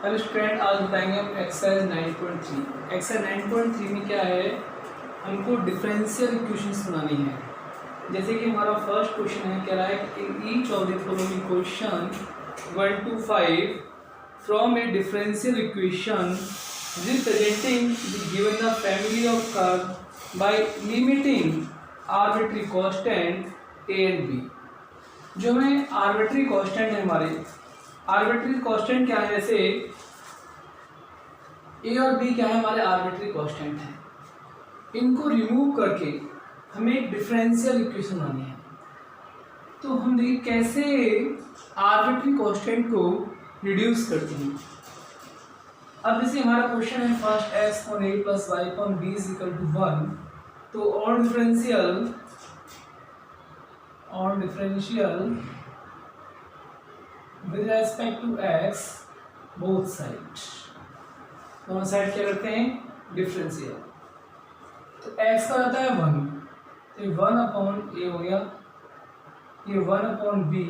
Hello student, आज बताएंगे हम एक्सरसाइज 9.3। एक्सरसाइज 9.3 में क्या है, हमको डिफरेंशियल इक्वेशंस बनानी है। जैसे कि हमारा फर्स्ट क्वेश्चन है, कह रहा है कि in each of the following question 1 to 5 from a differential equation representing the given the family of curve by limiting arbitrary constant a and b. जो हमें आर्बिट्री कांस्टेंट है, हमारे आर्बिट्री कांस्टेंट क्या है, जैसे ए और बी क्या है, हमारे आर्बिट्री कांस्टेंट है। इनको रिमूव करके हमें एक डिफरेंशियल इक्वेशन बनानी है। तो हम देखिए कैसे आर्बिट्री कांस्टेंट को रिड्यूस करते हैं। अब जैसे हमारा क्वेश्चन है first x upon a plus y upon b is equal to 1, तो on differential with respect to x both side, दोनों साइड क्या करते हैं, डिफरेंशियल। तो x का रहता है 1, तो 1 अपॉन ए हो गया, ये 1 अपॉन बी,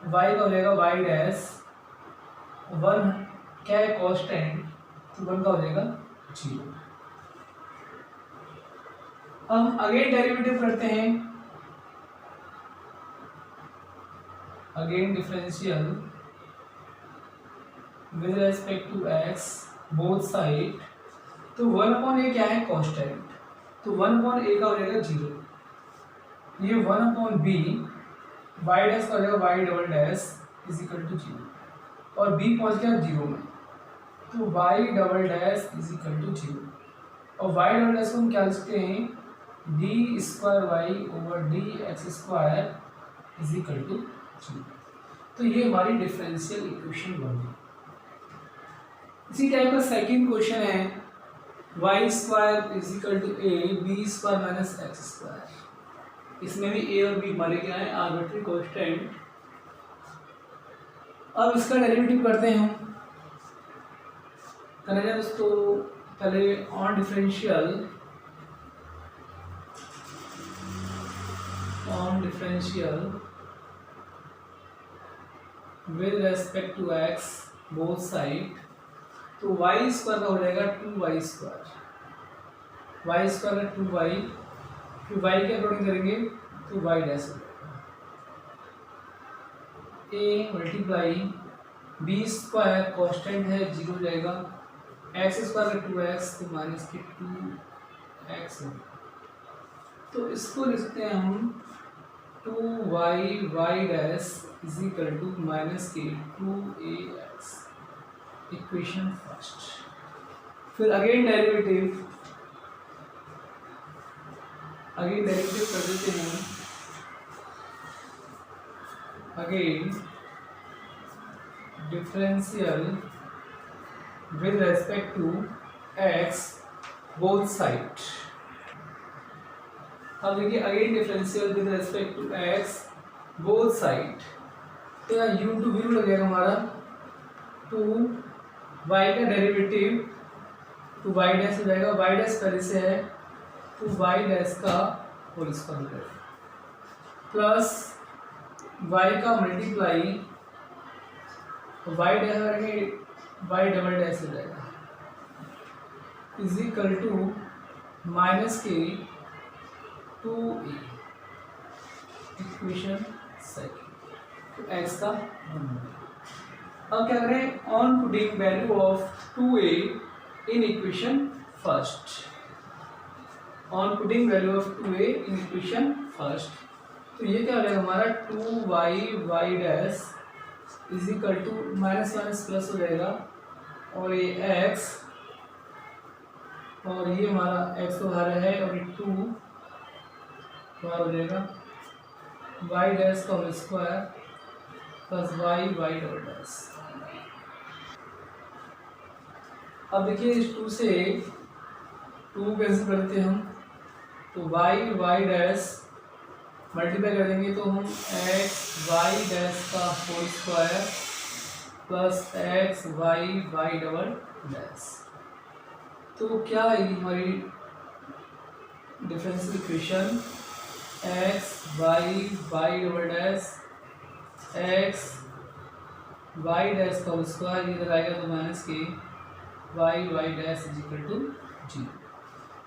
y का हो जाएगा y डैश, 1 क्या है कांस्टेंट, तो 1 का हो जाएगा 0। हम अगेन डेरिवेटिव करते हैं, again differential with respect to x both side. तो 1 अपॉन ए क्या है कांस्टेंट, तो 1 अपॉन ए का हो जाएगा 0, ये 1 अपॉन बी, वाई डैश का हो जाएगा y double dash is equal to 0, और बी पहुंच गया 0 में, तो y double dash is equal to 0। और वाई डबल डैश को हम क्या लिख सकते हैं, d square y over d x square is equal to 0। तो ये हमारी डिफरेंशियल इक्वेशन बन गई। इसी टाइप का सेकंड क्वेश्चन है y square is equal to a b square minus x square. इसमें भी ए और बी हमारे क्या है, आर्बिट्री कांस्टेंट। अब इसका डेरिवेटिव करते हैं हम, करेंगे दोस्तों पहले on differential with respect to x both side. तो वाई स्क्वायर का हो जाएगा 2y स्क्वायर, वाई स्क्वायर का 2y, फिर y के अकॉर्डिंग करेंगे तो y डैश हो जाएगा, a multiply b square constant है 0 हो जाएगा, एक्स स्क्वायर का 2x तो माइनस के 2x हो। तो इसको लिखते हैं हम 2y dash is equal to minus के 2ax, इक्वेशन फर्स्ट। फिर अगेन डेरिवेटिव कर देते हैं, again differential with respect to x both side. अब देखिए again differential with respect to x both side, तो यहाँ u टू v लगेगा हमारा, टू y का डेरिवेटिव टू y डैश हो जाएगा, y डैश पहले से है टू y डैश का होल स्क्वायर हो जाएगा, प्लस y का मल्टीप्लाई y डैश करके y डबल डैश हो जाएगा इज इक्वल टू माइनस के 2a, इक्वेशन सेकंड। तो x का अब क्या करें, on putting value of 2a in equation first, on putting value of 2a in equation first. तो ये क्या हो जाएगा हमारा 2y dash is equal to minus minus plus हो जाएगा, और ये x, और ये हमारा x तो बाहर है, और ये 2 बाहर हो जाएगा, y डैश का whole square plus y double dash. अब देखिए इस 2 से 2 कैंसिल करते हैं हम, तो y डैश मल्टीप्लाई कर देंगे तो हम x y डैश का whole square plus x y double dash. तो क्या है हमारी differential equation, x y double dash x y dash का स्क्वायर इधर आएगा तो माइनस के y y dash is equal to जी।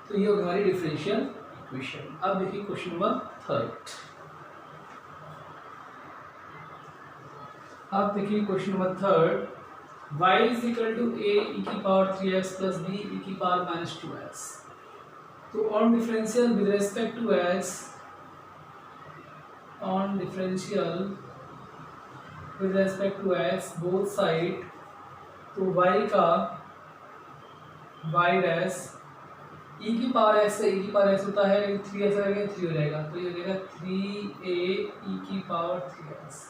तो ये होगी हमारी डिफरेंशियल इक्वेशन। अब देखिए क्वेश्चन नंबर थर्ड। अब देखिए question number third, y is equal to a e की power 3x plus b e की पावर माइनस 2x। तो on differential with respect to x, on differential with respect to x both side, तो y का y dash e की power x से e की power x होता है, 3x रहेगा 3 हो जाएगा, तो ये हो जाएगा 3a e की पावर 3x,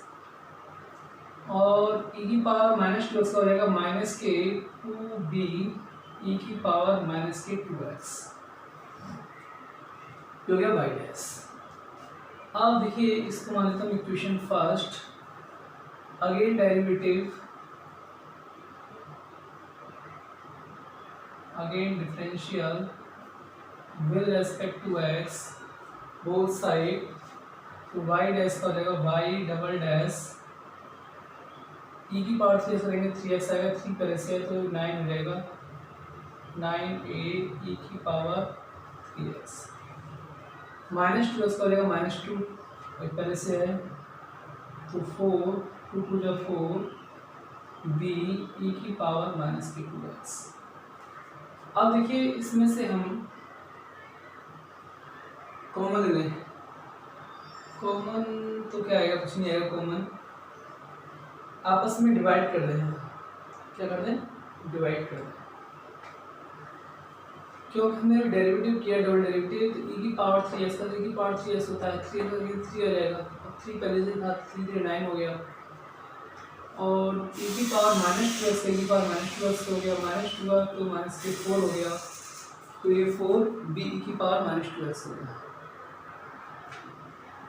और e की पावर माइनस 2x का हो जाएगा माइनस के 2b e की पावर माइनस के 2x, हो गया y डैश। अब देखिए इसको मान लेता हूँ equation first, again derivative, again differential with respect to x both side, तो y डैश का हो जाएगा y डबल डैश e की पावर 3 से लेंगे 3x आएगा, 3 पहले से है तो 9 हो जाएगा, 9a e की पावर 3x, माइनस 2x का हो जाएगा माइनस 2 पहले से है तो 4, 2 2 जा 4 b e की पावर माइनस के 2x। अब देखिए इसमें से हम कॉमन ले लें, कॉमन तो क्या आएगा, कुछ नहीं आएगा कॉमन, आपस में डिवाइड कर दें, क्या कर दें, डिवाइड कर दें, क्योंकि हमने डेरिवेटिव किया डबल डेरिवेटिव, तो e की पावर 3x का e की पावर 3x होता है, 3 हो जाएगा, अब 3 पहले से था 3 3 9 हो गया, और e की पावर माइनस 2x का e की पावर माइनस 2x हो गया, माइनस 2 तो माइनस के 4 हो गया, तो ये 4 b e की पावर माइनस 2x हो गया।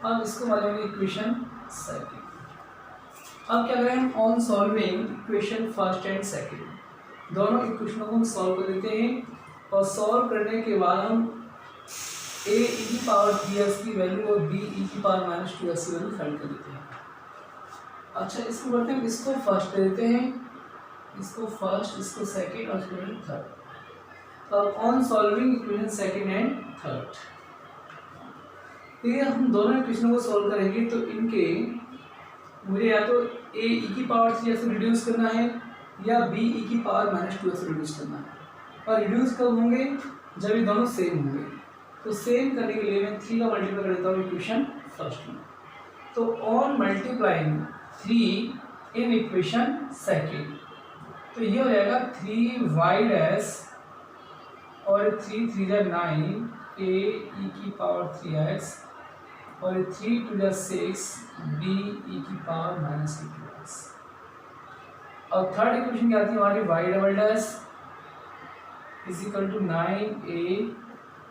अब इसको मानेंगे इक्वेशन सेकंड। अब क्या करें हम, on solving equation first and second, दोनों इक्वेशनों को हम सॉल्व कर देते हैं, और सॉल्व करने के बाद हम a e की पावर 3x की वैल्यू और b e की पावर माइनस 2x की वैल्यू फाइंड कर देते हैं। अच्छा इसको करते हैं, इसको फर्स्ट ले लेते हैं, इसको फर्स्ट, इसको सेकंड और इसको थर्ड। तो on solving equation second and third, ठीक है, हम दोनों इक्वेशनों को सॉल्व करेंगे तो इनके मुझे या तो a e की पावर 3x से रिड्यूस करना है या b e की पावर माइनस 2x से रिड्यूस करना है, और रिड्यूस कब होंगे, जब ये दोनों सेम होंगे। तो सेम करने के लिए मैं 3 का मल्टीप्लाई कर देता हूँ इक्वेशन फर्स्ट में, तो on multiplying 3 in equation second, तो ये हो जाएगा 3y डैश और 3 3 जा 9 a e की पावर 3x और 3 2 जा 6 b e की पावर माइनस के 2x। और थर्ड इक्वेशन क्या आती है हमारी, y double dash is equal to 9a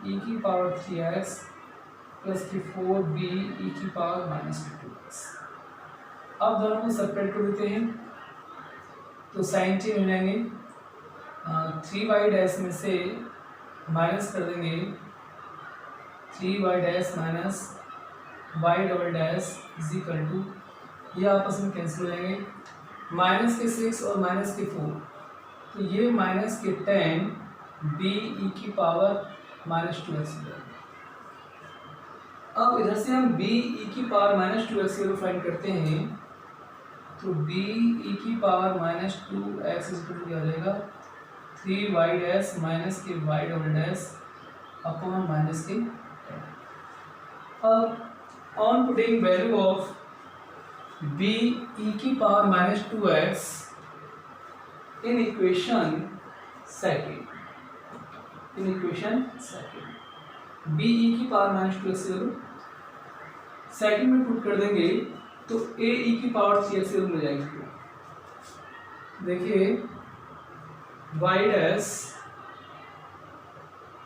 e की power 3x plus 4b e की पावर माइनस के 2x। अब दोनों को सेपरेट कर देते हैं, तो साइन चेंज हो जाएंगे, 3y डैश में से माइनस कर देंगे 3y dash minus y double dash is equal to, ये आपस में कैंसिल हो जाएंगे, माइनस के 6 और माइनस के 4, तो ये माइनस के 10 b e की पावर माइनस 2x हो जाएगा। अब इधर से हम b e की पावर माइनस 2x की वैल्यू फाइंड करते हैं, तो b e की power minus 2x equal to क्या हो जाएगा, 3y डैश माइनस के y double dash upon minus के 10। अब on putting value of b e की power minus 2x in equation second, in equation second b e की power minus 2x की value second में पुट कर देंगे तो a e की पावर 3x की वैल्यू मिल जाएगी। देखिए y dash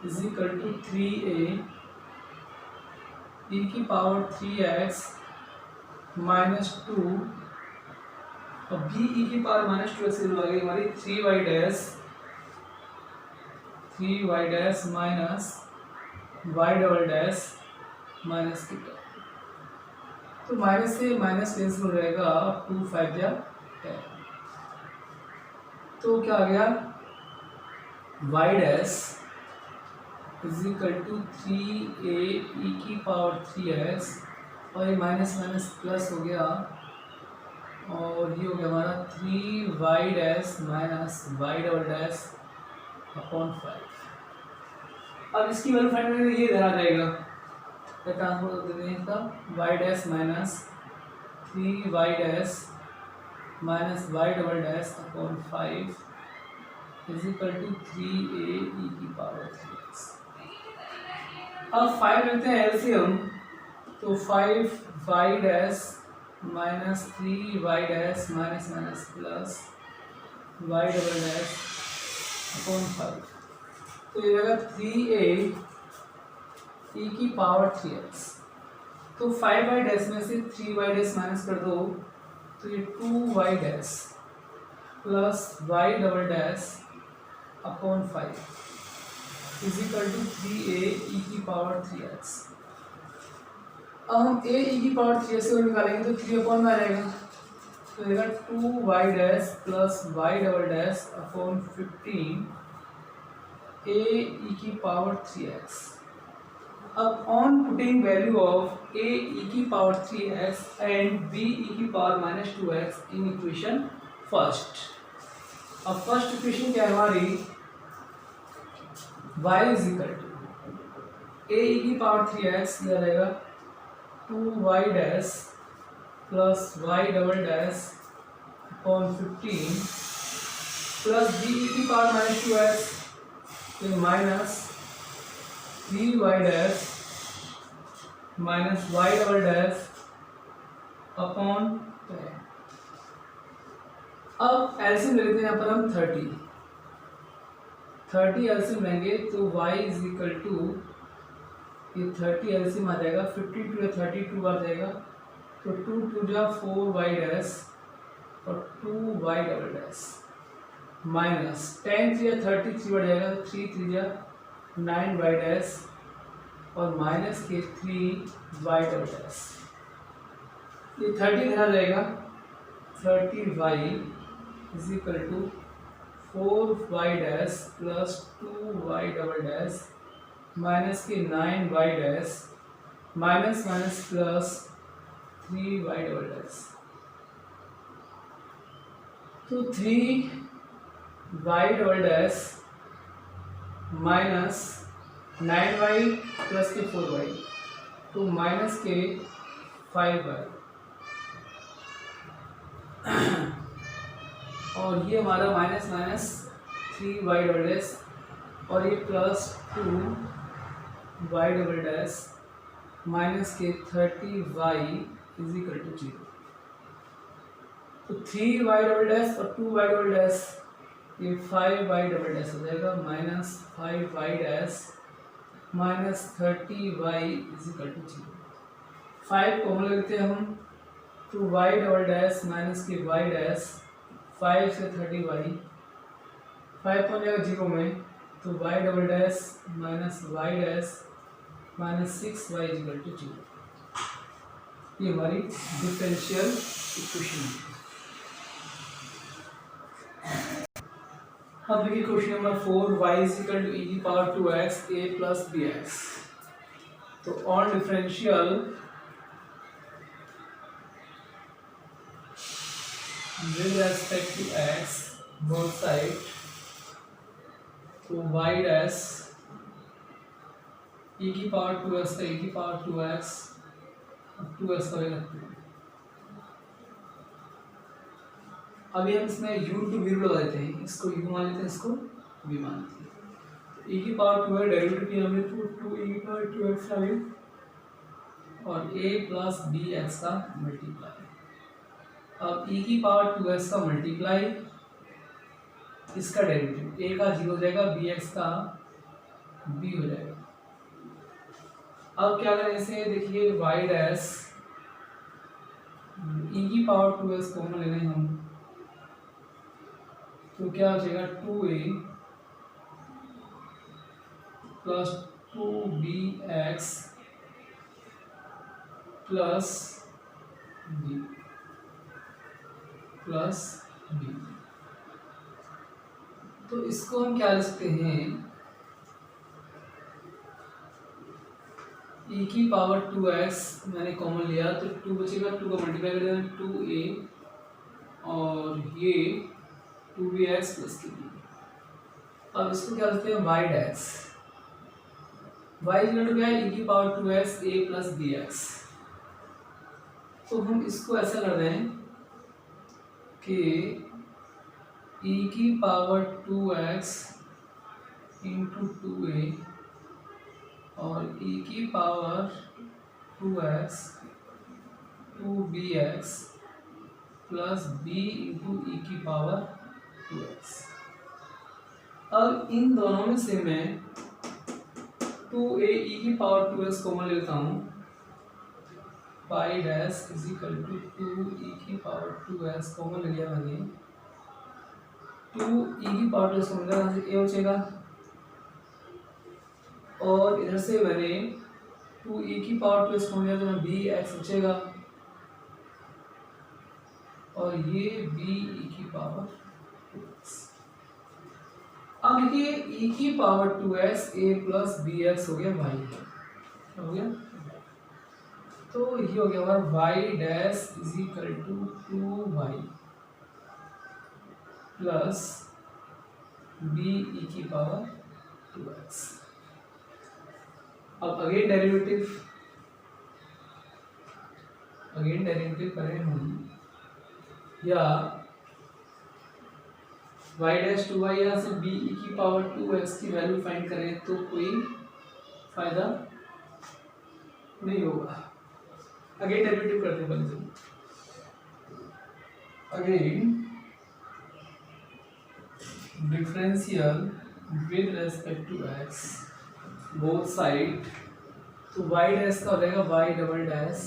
is equal to 3a e की पावर 3x माइनस 2 और b e की पावर माइनस 2x की वैल्यू आ गई हमारी 3y dash minus y double dash minus की 10, तो माइनस से माइनस कैंसिल हो जाएगा, 2 5 जा 10, तो क्या आ गया, y dash is equal to 3a e की पावर 3x, और ये माइनस माइनस प्लस हो गया, और ये हो गया हमारा 3y dash minus y double dash upon 5। अब इसकी वैल्यू फाइंड करेंगे, ये इधर आ जाएगा, तो ट्रांसपोज दे दें इसका, y dash minus 3y dash minus y double dash upon 5 is equal to 3a e की पावर 3x। अब 5 लेते हैं एलसीएम, तो 5y dash minus 3y dash minus minus plus y double dash upon 5, तो ये रहेगा 3a ई की power 3x। तो 5y डैश में से 3y डैश माइनस कर दो, तो ये 2y dash plus y double dash upon 5 is equal to 3a e की पावर 3x। अब हम a ई की पावर 3x से निकालेंगे, तो 3 अपॉन में आ जाएगा, तो रहेगा 2y dash plus y double dash upon 15 a e की पावर 3x। अब on putting value of a e की power 3x and b e की power minus 2x in equation first. अब फर्स्ट इक्वेशन क्या है हमारी, y is equal to a e की power 3x, यह रहेगा 2y dash plus y double dash upon 15 plus b e की power minus 2x, तो minus 3y dash minus y double dash upon 10। अब LCM ले लेते हैं यहाँ पर हम 30 एलसीएम लेंगे, तो y इज इक्वल टू, ये 30 एलसीएम आ जाएगा, 52 या 32 आ जाएगा, तो 2 2 जा 4y डैश और 2y डबल डैश माइनस 10 3 या 33 बढ़ जाएगा, 3 3 जा 9y डैश और माइनस के 3y डबल डैश, ये 30 इधर आ जाएगा, 30y is equal to 4y dash plus 2y double dash minus के 9y dash minus minus plus 3y double dash, तो 3y double dash minus 9y plus के 4y, तो माइनस के 5y, और ये हमारा minus minus 3y double dash और ये plus 2y double dash minus के 30y इज इक्वल टू 0। तो 3y डबल डैश और 2y डबल डैश, ये 5y डबल डैश हो जाएगा, minus 5y dash minus 30y is equal to 0। 5 common लेते हैं हम, तो y डबल डैश माइनस के y डैश 5 से 30y, 5 पहुँच जाएगा 0 में, तो y double dash minus y dash minus 6y is equal to 0। ये हमारी डिफरेंशियल इक्वेशन है। अब देखिए question number 4, y is equal to e की power 2x a plus bx। तो on differential with respect to x both side, तो y dash e की power 2x का e की पावर 2x 2x का होगा 2। अभी हम इसमें u टू v लगा देते हैं, इसको u मान लेते हैं, इसको v मान लेते हैं। e की पावर 2 है, डेरिवेटिव किया हमने, तो 2e की पावर 2x आ गया और a प्लस bx का मल्टीप्लाई। अब e की पावर 2x का मल्टीप्लाई, इसका डेरिवेटिव, a का 0 हो जाएगा, bx का b हो जाएगा। अब क्या करें इसे, देखिए y डैश e की पावर 2x कॉमन ले लें हम, तो क्या हो जाएगा 2a plus 2bx plus b plus b। तो इसको हम क्या लिख सकते हैं, e की पावर 2x मैंने कॉमन लिया तो 2 बचेगा, 2 का मल्टीप्लाई कर देना 2a और ये 2bx प्लस के बी। अब इसको क्या लिखते हैं y dash, y equal to क्या है e की power 2x a plus bx। तो हम इसको ऐसा कर रहे हैं कि e की पावर 2x इंटू 2a और e की power 2x 2bx plus b into e की पावर 2x। अब इन दोनों में से मैं 2a e की पावर 2x कॉमन लेता हूँ, पाई dash is equal to 2 e की पावर 2x कॉमन ले लिया मैंने, 2 e की पावर 2x कॉमन लेगा, a बचेगा और इधर से मैंने 2 e की पावर 2x कॉमन लिया तो मैं bx बचेगा और ये b e की पावर 2x। अब देखिए e की power 2x a plus bx हो गया y, हो गया तो ये हो गया हमारा y dash is equal to 2y plus b e की पावर 2x। अब अगेन डेरिवेटिव करें हम, या y डैश 2y यहाँ से b e की पावर 2x की वैल्यू फाइंड करें तो कोई फायदा नहीं होगा। अगेन डेरिवेटिव करते हैं पहले से, again differential with respect to x both side, तो y डैश का हो जाएगा y डबल डैश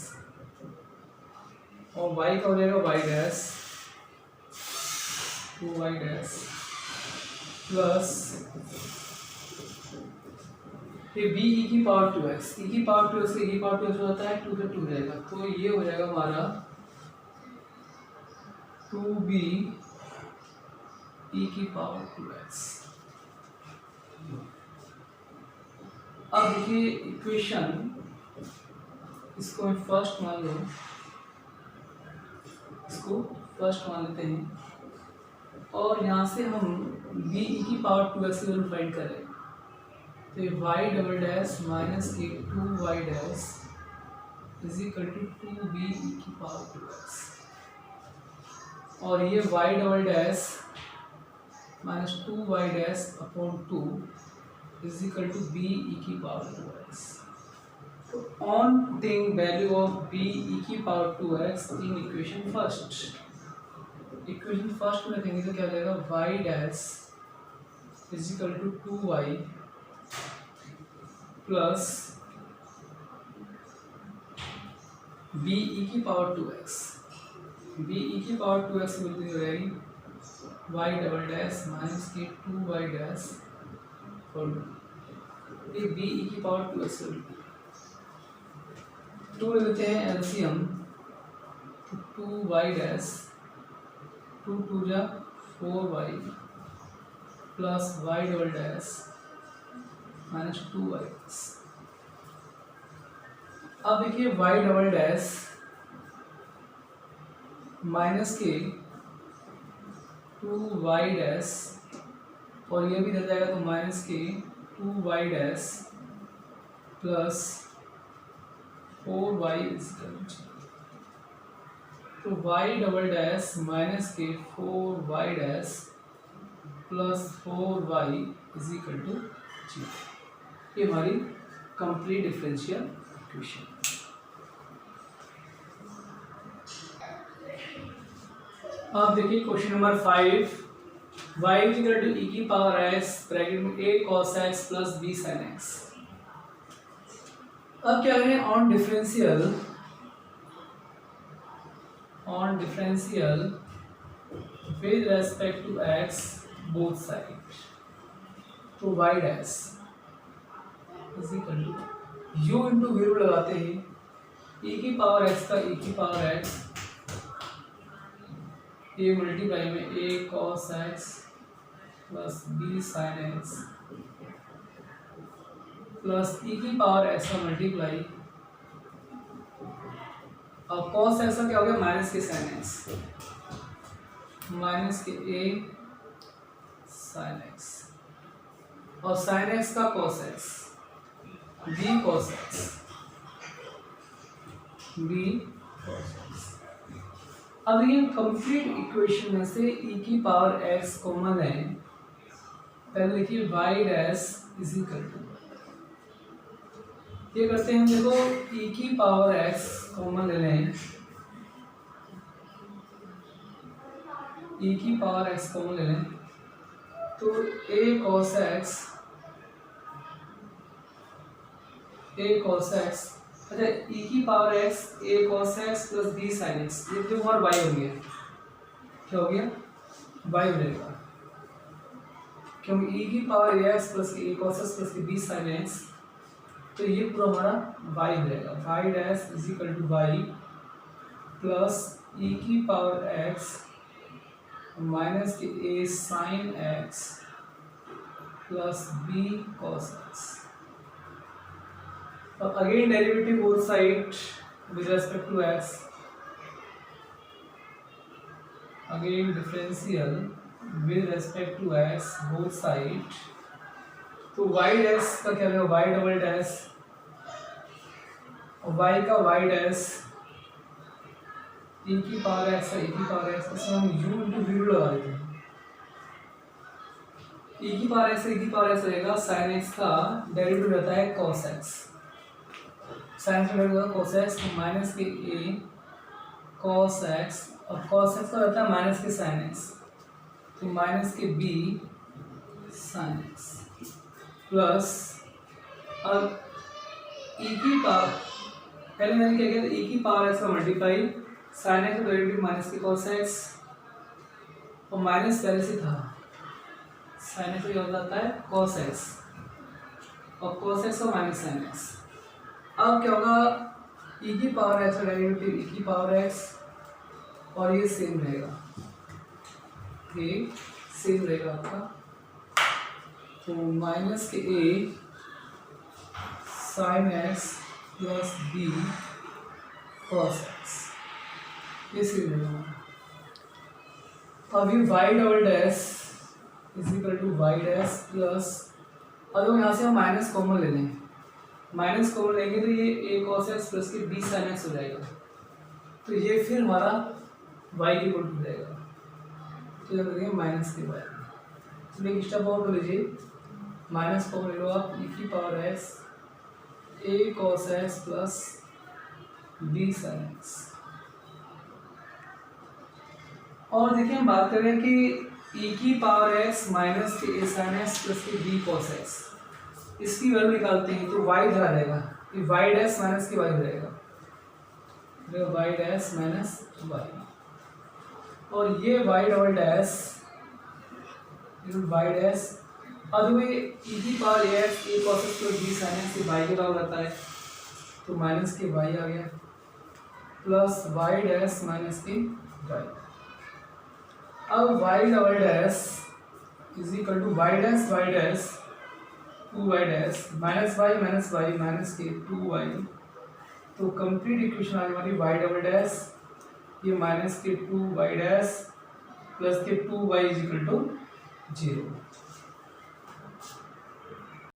और y का हो जाएगा y dash 2y dash plus ये b e की पावर 2x, e की पावर 2x e की पावर 2x होता है 2 से 2 रहेगा तो ये हो जाएगा हमारा 2b e की पावर 2x। अब देखिए इक्वेशन, इसको मैं फर्स्ट मान लो, इसको फर्स्ट मान लेते हैं और यहाँ से हम b e की पावर 2x की वैल्यू फाइंड करें तो ये y डबल डैश माइनस के 2y dash is equal to 2b e की पावर 2x और ये y double dash minus 2y dash upon 2 is equal to b e की पावर 2x। तो on putting value of b e की power 2x in equation first में रखेंगे तो क्या हो जाएगा y dash is equal to 2y plus b e की पावर 2x, b e की पावर 2x मिलती हो जाएगी y डबल डैश माइनस के 2y डैश और ये b e की पावर 2x मिलती है। 2 लेते हैं एलसीएम तो 2y डैश 2 2 जा 4y plus y double dash minus 2y। अब देखिए y डबल डैश माइनस के 2y डैश और ये भी रह जाएगा तो माइनस के 2y डैश प्लस 4y तो y डबल डैश माइनस के 4y dash plus 4y is equal to 0। ये हमारी कंप्लीट डिफरेंशियल इक्वेशन। अब देखिए question number 5, y is equal to e की पावर x ब्रैकेट में a cos x plus b sin x। अब क्या करें on differential with respect to x both side, तो y dash is equal to u into v लगाते हैं e की power x का e की पावर x a मल्टीप्लाई में a cos x plus b sine x plus e की power x का multiply और कॉस एक्स का क्या हो गया माइनस के साइन एक्स माइनस के ए साइन एक्स और साइन एक्स का cos x b cos x b cos x. अब ये कंप्लीट इक्वेशन में से e की पावर x कॉमन है, पहले लिखिए y dash is equal to, ये करते हैं देखो e की पावर x कॉमन ले लें, e की पावर x कॉमन ले लें तो a cos x, अच्छा e की power x a cos x plus b sin x, ये तो और y हो गया, क्या हो गया y हो जाएगा, क्योंकि e की power ax plus a cos x plus b sin x, तो ये पूरा हमारा y हो जाएगा, y dash is equal to y plus e की पावर x माइनस के a sin x plus b cos x। अब again derivative both side with respect to x, again differential with respect to x both side, तो y dash का क्या होगा y double dash और y का y dash e की power x है e की पावर x, इसमें हम u इंटू वी लगा देते हैं, e की पावर x e की पावर x रहेगा sin x का डेरिवेटिव रहता है cos x, साइन का रहेगा cos x तो माइनस के a cos x और cos x का रहता है माइनस के sin x, तो माइनस के b sin x प्लस अब e की पावर, पहले मैंने क्या किया था e की पावर x का मल्टीप्लाई sin x का डेरिवेटिव माइनस के cos x और माइनस पहले से था sin x का होता है cos x और cos x का माइनस sin x। अब क्या होगा e की पावर x का डेरिवेटिव e की पावर x और ये सेम रहेगा, ये सेम रहेगा आपका, तो माइनस के a sin x plus b cos x, ये सेम रहेगा। अब ये y double dash is equal to y dash plus, अब यहाँ से हम माइनस कॉमन ले लें, माइनस कॉमन लेंगे तो ये a cos x प्लस के b sin x हो जाएगा, तो ये फिर हमारा y की इक्वल टू जाएगा, तो जब देखेंगे माइनस के y, तो एक स्टेप और लीजिए, माइनस कॉमन ले लो आप e की power x a cos x plus b sin x, और देखिए हम बात कर रहे हैं कि e की पावर x माइनस के a sin x प्लस के b cos x, इसकी वैल्यू निकालते हैं तो y धरा रहेगा, ये y डैश माइनस के y हो जाएगा, y डैश माइनस y, और ये y double dash y dash, अब ये e की power x a cos x plus b sin x y के बराबर रहता है, तो माइनस के y आ गया प्लस y डैश माइनस के y, अब y double dash is equal to y dash 2y dash minus y minus के 2y, तो कंप्लीट इक्वेशन आ गई हमारी y डबल डैश ये माइनस के 2y डैश प्लस के 2y इज इक्वल टू 0।